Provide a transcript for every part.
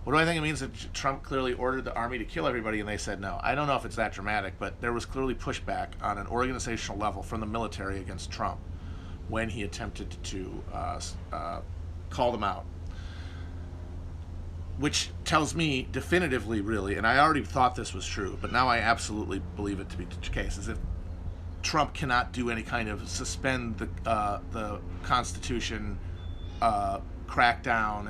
What do I think it means that Trump clearly ordered the army to kill everybody and they said no? I don't know if it's that dramatic, but there was clearly pushback on an organizational level from the military against Trump when he attempted to call them out. Which tells me definitively, really, and I already thought this was true, but now I absolutely believe it to be the case, is if Trump cannot do any kind of suspend the Constitution, crackdown,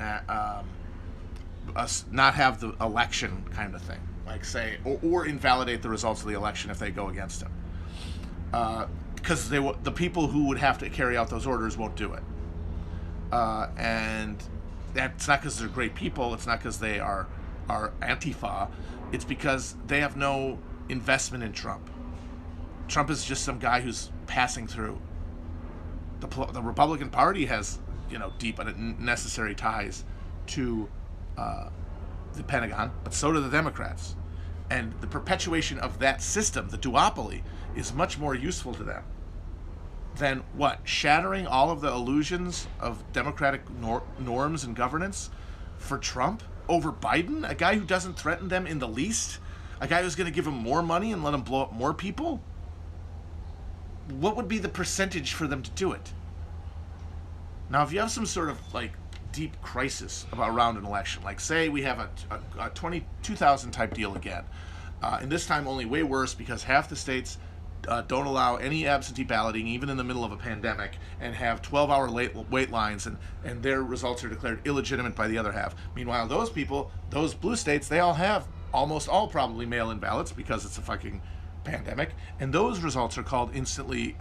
not have the election kind of thing, like say, or invalidate the results of the election if they go against him, because the people who would have to carry out those orders won't do it, and that's not because they're great people. It's not because they are Antifa. It's because they have no investment in Trump. Trump is just some guy who's passing through. The Republican Party has, deep and necessary ties to the Pentagon, but so do the Democrats. And the perpetuation of that system, the duopoly, is much more useful to them than what? Shattering all of the illusions of democratic norms and governance for Trump over Biden, a guy who doesn't threaten them in the least, a guy who's going to give them more money and let them blow up more people? What would be the percentage for them to do it? Now, if you have some sort of deep crisis around an election, like say we have a 2000 type deal again, and this time only way worse because half the states don't allow any absentee balloting, even in the middle of a pandemic, and have 12-hour wait lines, and their results are declared illegitimate by the other half. Meanwhile, those people, those blue states, they all have, almost all probably, mail-in ballots because it's a fucking pandemic, and those results are called instantly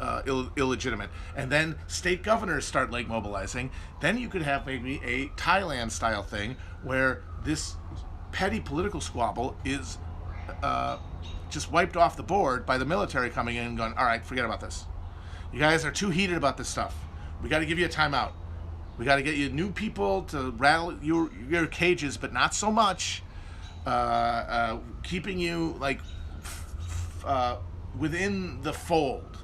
illegitimate. And then state governors start mobilizing. Then you could have maybe a Thailand-style thing where this petty political squabble is just wiped off the board by the military coming in and going, all right, forget about this. You guys are too heated about this stuff. We got to give you a timeout. We got to get you new people to rattle your cages, but not so much. Keeping you within the fold.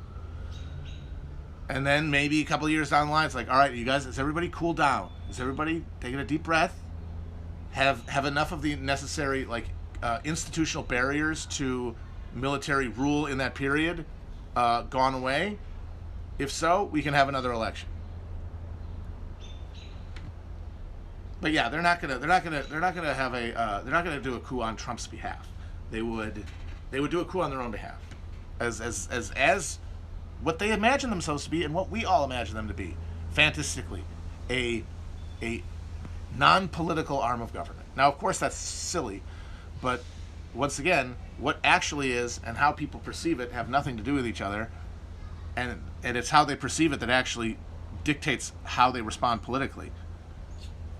And then maybe a couple of years down the line, it's all right, you guys, is everybody cool down? Is everybody taking a deep breath? Have enough of the necessary institutional barriers to military rule in that period gone away? If so, we can have another election. But yeah, they're not gonna do a coup on Trump's behalf. They would do a coup on their own behalf, as what they imagine themselves to be and what we all imagine them to be, fantastically, a non-political arm of government. Now, of course, that's silly. But once again, what actually is and how people perceive it have nothing to do with each other, and it's how they perceive it that actually dictates how they respond politically.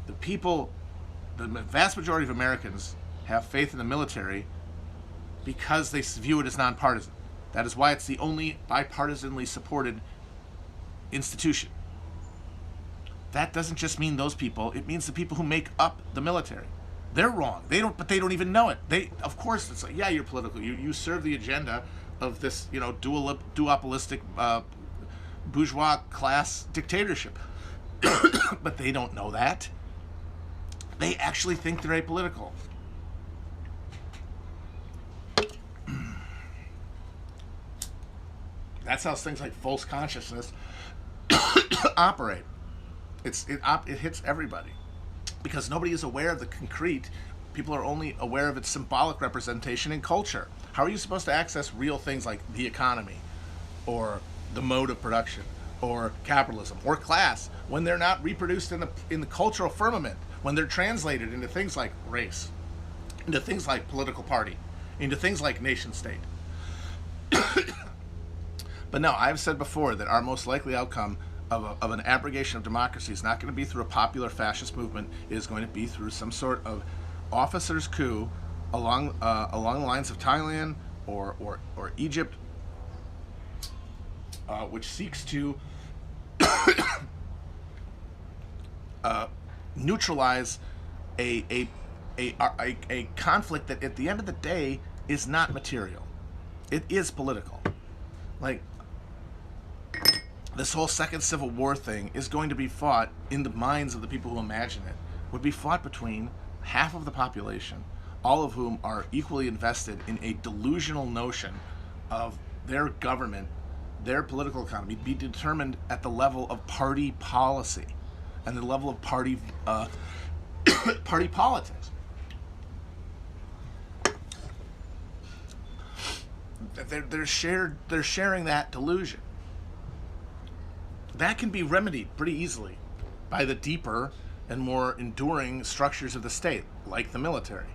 The vast majority of Americans have faith in the military because they view it as nonpartisan. That is why it's the only bipartisanly supported institution. That doesn't just mean those people, it means the people who make up the military. They're wrong. But they don't even know it. Of course, it's yeah, you're political. You serve the agenda of this, duopolistic bourgeois class dictatorship. But they don't know that. They actually think they're apolitical. That's how things like false consciousness operate. It hits everybody. Because nobody is aware of the concrete. People are only aware of its symbolic representation in culture. How are you supposed to access real things like the economy, or the mode of production, or capitalism, or class, when they're not reproduced in the cultural firmament, when they're translated into things like race, into things like political party, into things like nation state? But no, I've said before that our most likely outcome of an abrogation of democracy is not going to be through a popular fascist movement. It is going to be through some sort of officers' coup along the lines of Thailand or Egypt, which seeks to neutralize a conflict that at the end of the day is not material. It is political. This whole second Civil War thing is going to be fought in the minds of the people who imagine it, would be fought between half of the population, all of whom are equally invested in a delusional notion of their government, their political economy, be determined at the level of party policy and the level of party party politics. They're sharing that delusion. That can be remedied pretty easily by the deeper and more enduring structures of the state, like the military.